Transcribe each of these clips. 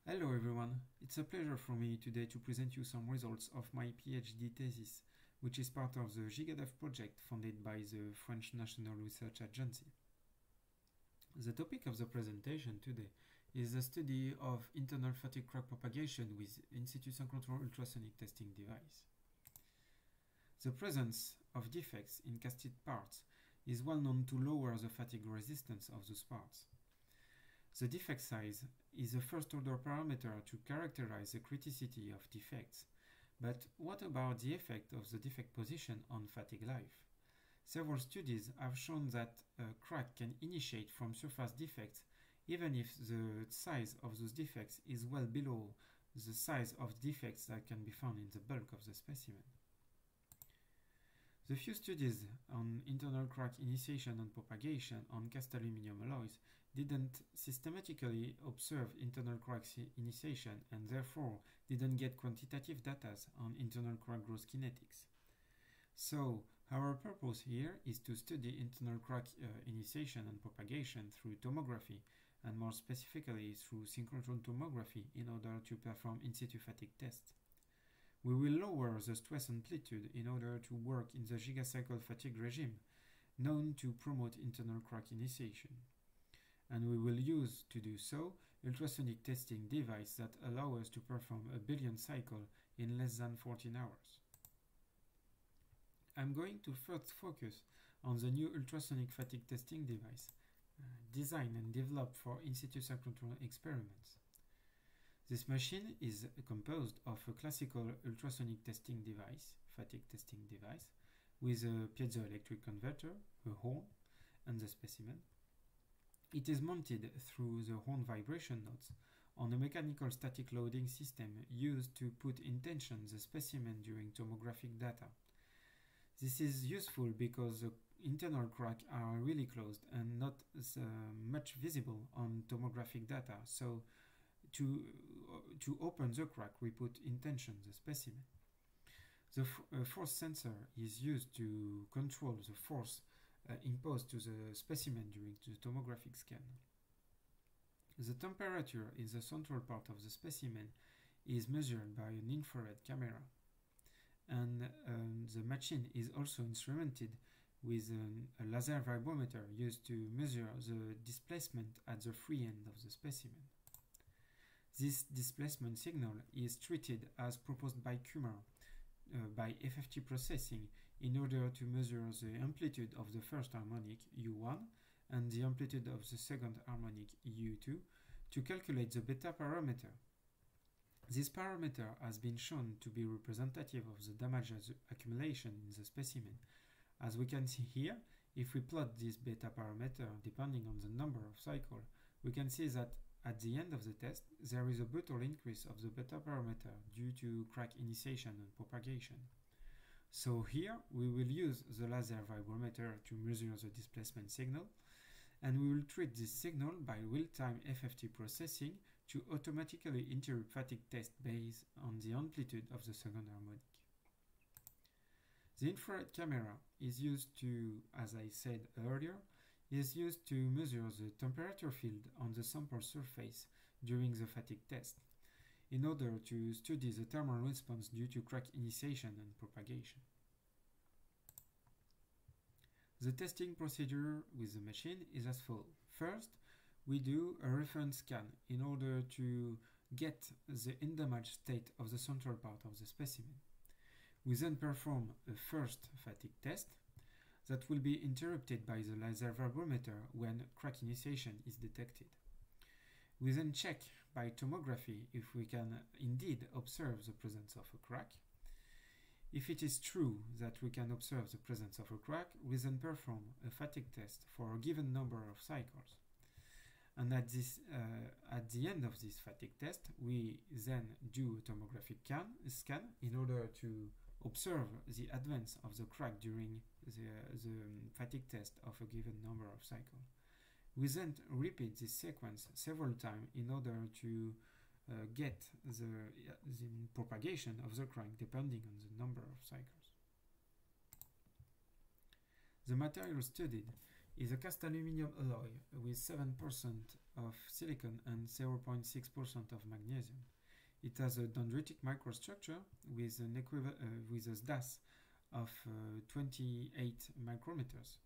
Hello everyone, it's a pleasure for me today to present you some results of my PhD thesis, which is part of the GigaDev project funded by the French National Research Agency. The topic of the presentation today is the study of internal fatigue crack propagation with in-situ synchrotron ultrasonic testing device. The presence of defects in casted parts is well known to lower the fatigue resistance of those parts. The defect size is a first-order parameter to characterize the criticity of defects. But what about the effect of the defect position on fatigue life? Several studies have shown that a crack can initiate from surface defects even if the size of those defects is well below the size of defects that can be found in the bulk of the specimen. The few studies on internal crack initiation and propagation on cast aluminum alloys didn't systematically observe internal crack initiation and therefore didn't get quantitative data on internal crack growth kinetics. So our purpose here is to study internal crack initiation and propagation through tomography and more specifically through synchrotron tomography in order to perform in-situ fatigue tests. We will lower the stress amplitude in order to work in the gigacycle fatigue regime, known to promote internal crack initiation. And we will use, to do so, ultrasonic testing device that allow us to perform a billion cycle in less than 14 hours. I'm going to first focus on the new ultrasonic fatigue testing device, designed and developed for in-situ synchrotron experiments. This machine is composed of a classical ultrasonic testing device, fatigue testing device, with a piezoelectric converter, a horn, and the specimen. It is mounted through the horn vibration nodes on a mechanical static loading system used to put in tension the specimen during tomographic data. This is useful because the internal cracks are really closed and not much visible on tomographic data, so to open the crack, we put in tension the specimen. The force sensor is used to control the force imposed to the specimen during the tomographic scan. The temperature in the central part of the specimen is measured by an infrared camera. And the machine is also instrumented with a laser vibrometer used to measure the displacement at the free end of the specimen. This displacement signal is treated as proposed by Kummer by FFT processing in order to measure the amplitude of the first harmonic U1 and the amplitude of the second harmonic U2 to calculate the beta parameter. This parameter has been shown to be representative of the damage accumulation in the specimen. As we can see here, if we plot this beta parameter depending on the number of cycles, we can see that at the end of the test, there is a brutal increase of the beta parameter due to crack initiation and propagation. So here, we will use the laser vibrometer to measure the displacement signal, and we will treat this signal by real-time FFT processing to automatically interrupt fatigue test based on the amplitude of the second harmonic. The infrared camera is used to, as I said earlier, is used to measure the temperature field on the sample surface during the fatigue test in order to study the thermal response due to crack initiation and propagation. The testing procedure with the machine is as follows. First, we do a reference scan in order to get the undamaged state of the central part of the specimen. We then perform a first fatigue test that will be interrupted by the laser vibrometer when crack initiation is detected. We then check by tomography if we can indeed observe the presence of a crack. If it is true that we can observe the presence of a crack, we then perform a fatigue test for a given number of cycles. And at the end of this fatigue test, we then do a tomographic scan in order to observe the advance of the crack during the fatigue test of a given number of cycles. We then repeat this sequence several times in order to get the propagation of the crack depending on the number of cycles. The material studied is a cast aluminum alloy with 7% of silicon and 0.6% of magnesium. It has a dendritic microstructure with a SDAS of 28 micrometers.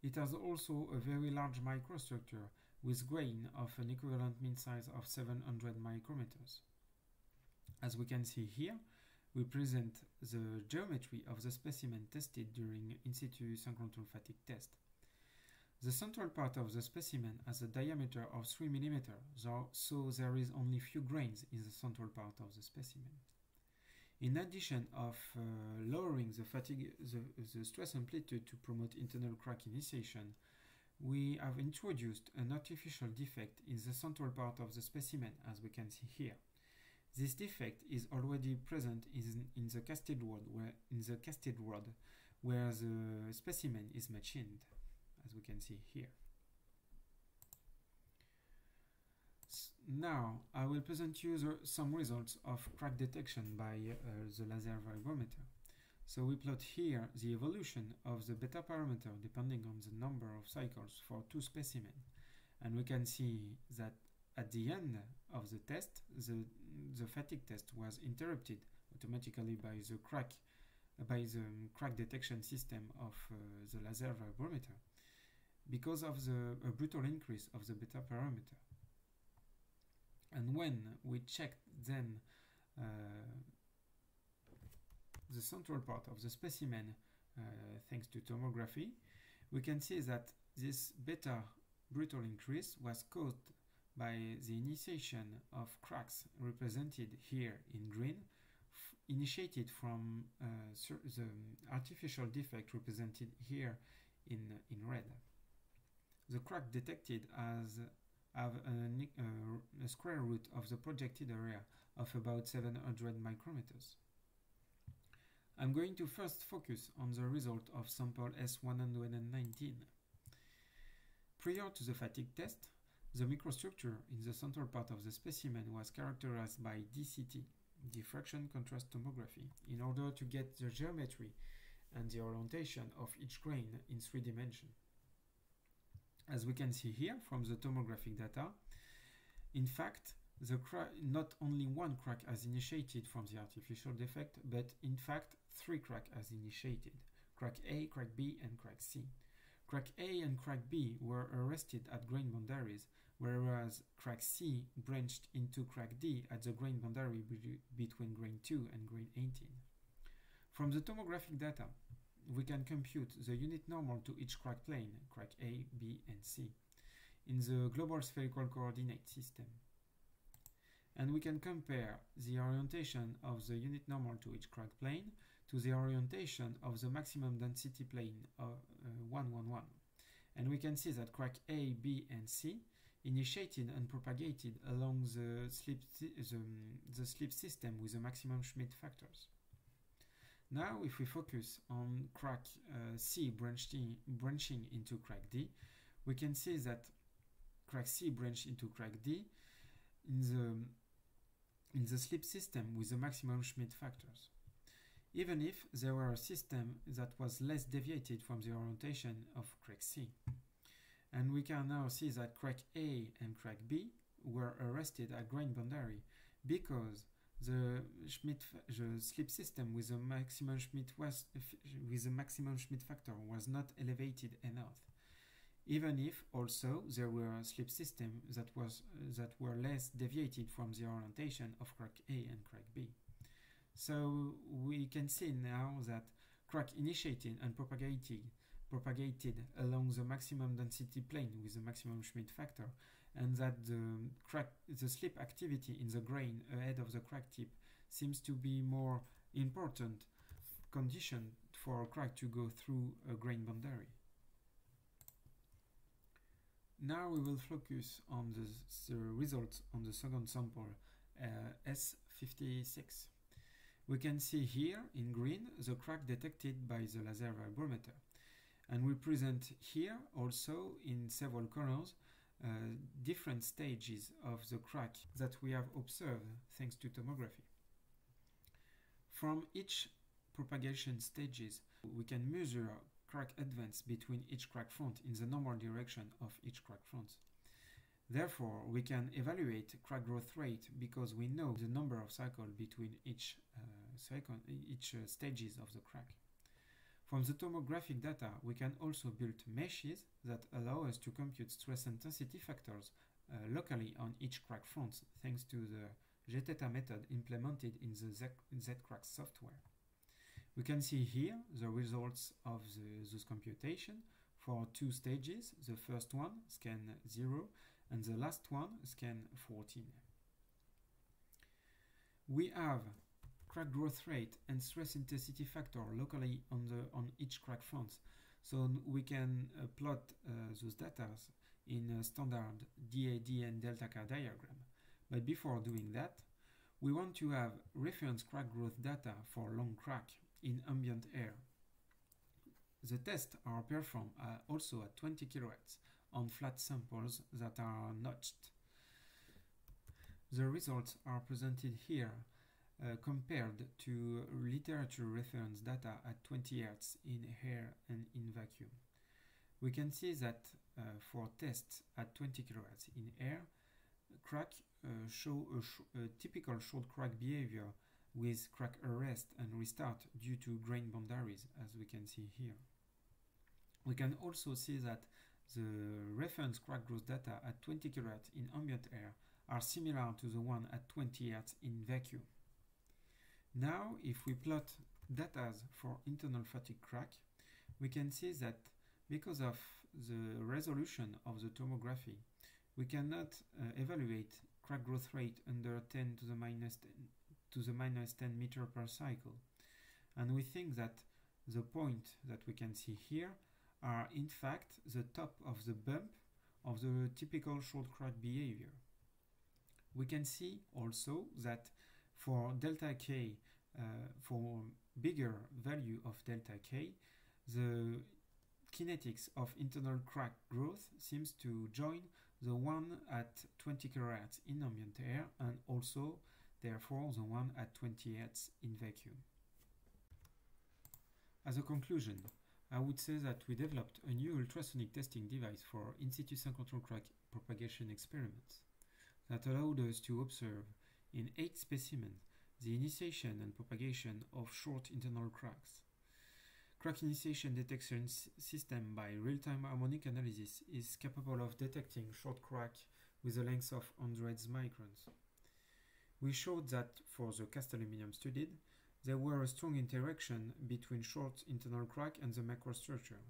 It has also a very large microstructure with grain of an equivalent mean size of 700 micrometers. As we can see here, we present the geometry of the specimen tested during in situ synchrotron fatigue test. The central part of the specimen has a diameter of 3 mm, so there is only few grains in the central part of the specimen. In addition of lowering the stress amplitude to promote internal crack initiation, we have introduced an artificial defect in the central part of the specimen, as we can see here. This defect is already present in the casted rod, where the specimen is machined, as we can see here. Now, I will present you some results of crack detection by the laser vibrometer. So we plot here the evolution of the beta parameter depending on the number of cycles for two specimens. And we can see that at the end of the test, the fatigue test was interrupted automatically by the crack detection system of the laser vibrometer because of the brutal increase of the beta parameter. And when we checked then the central part of the specimen thanks to tomography, we can see that this beta brutal increase was caused by the initiation of cracks represented here in green, initiated from the artificial defect represented here in red. The crack detected have a square root of the projected area of about 700 micrometers. I'm going to first focus on the result of sample S119. Prior to the fatigue test, the microstructure in the central part of the specimen was characterized by DCT, diffraction contrast tomography, in order to get the geometry and the orientation of each grain in 3 dimensions. As we can see here from the tomographic data, in fact, not only one crack has initiated from the artificial defect, but in fact 3 cracks has initiated: crack A, crack B, and crack C. Crack A and crack B were arrested at grain boundaries, whereas crack C branched into crack D at the grain boundary between grain 2 and grain 18. From the tomographic data, we can compute the unit normal to each crack plane, crack A, B, and C, in the global spherical coordinate system. And we can compare the orientation of the unit normal to each crack plane to the orientation of the maximum density plane of 111. And we can see that crack A, B, and C initiated and propagated along the slip system with the maximum Schmidt factors. Now, if we focus on crack C branching into crack D, we can see that crack C branched into crack D in the slip system with the maximum Schmidt factors, even if there were a system that was less deviated from the orientation of crack C. And we can now see that crack A and crack B were arrested at grain boundary because the slip system with the maximum Schmidt factor was not elevated enough, even if also there were slip systems that were less deviated from the orientation of crack A and crack B. So we can see now that crack initiated and propagated along the maximum density plane with the maximum Schmidt factor, and that the slip activity in the grain ahead of the crack tip seems to be more important condition for a crack to go through a grain boundary. Now we will focus on the results on the second sample, S56. We can see here in green the crack detected by the laser vibrometer, and we present here also in several colors different stages of the crack that we have observed thanks to tomography. From each propagation stages, we can measure crack advance between each crack front in the normal direction of each crack front. Therefore, we can evaluate crack growth rate because we know the number of cycles between each stages of the crack. From the tomographic data, we can also build meshes that allow us to compute stress intensity factors locally on each crack front thanks to the GTETA method implemented in the ZCrack software. We can see here the results of those computation for two stages. The first one, scan 0, and the last one, scan 14. We have crack growth rate and stress intensity factor locally on each crack front, so we can plot those data in a standard DAD and delta K diagram. But before doing that, we want to have reference crack growth data for long crack in ambient air. The tests are performed also at 20 kHz on flat samples that are notched. The results are presented here compared to literature reference data at 20 Hz in air and in vacuum. We can see that for tests at 20 kHz in air, crack show a typical short crack behavior with crack arrest and restart due to grain boundaries, as we can see here. We can also see that the reference crack growth data at 20 kHz in ambient air are similar to the one at 20 Hz in vacuum. Now, if we plot data for internal fatigue crack, we can see that because of the resolution of the tomography, we cannot evaluate crack growth rate under 10 to the minus 10 meter per cycle. And we think that the point that we can see here are in fact the top of the bump of the typical short crack behavior. We can see also that for delta K, for bigger value of delta K, the kinetics of internal crack growth seems to join the one at 20 kHz in ambient air and also therefore the one at 20 Hz in vacuum. As a conclusion, I would say that we developed a new ultrasonic testing device for in-situ synchrotron crack propagation experiments that allowed us to observe in 8 specimens the initiation and propagation of short internal cracks. Crack initiation detection system by real-time harmonic analysis is capable of detecting short crack with a length of hundreds microns. We showed that for the cast aluminum studied, there were a strong interaction between short internal crack and the macrostructure.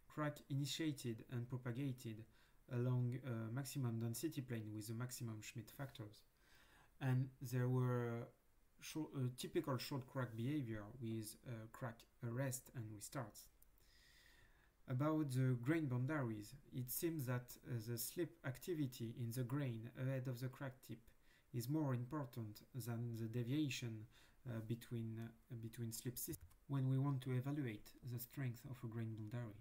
Crack initiated and propagated along a maximum density plane with the maximum Schmidt factors. And there were typical short crack behavior with crack arrest and restarts. About the grain boundaries, it seems that the slip activity in the grain ahead of the crack tip is more important than the deviation between slip systems when we want to evaluate the strength of a grain boundary.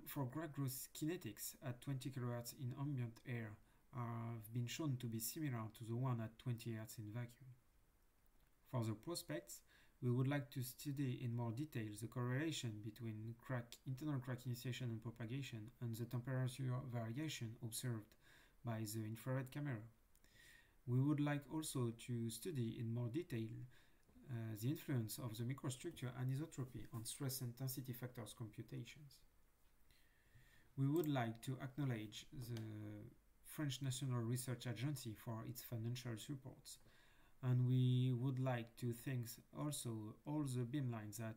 For crack growth kinetics at 20 kHz in ambient air have been shown to be similar to the one at 20 Hz in vacuum. For the prospects, we would like to study in more detail the correlation between internal crack initiation and propagation and the temperature variation observed by the infrared camera. We would like also to study in more detail the influence of the microstructure anisotropy on stress intensity factors computations. We would like to acknowledge the French National Research Agency for its financial supports, and we would like to thank also all the beamlines that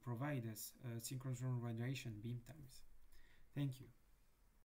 provide us synchronous radiation beam times. Thank you.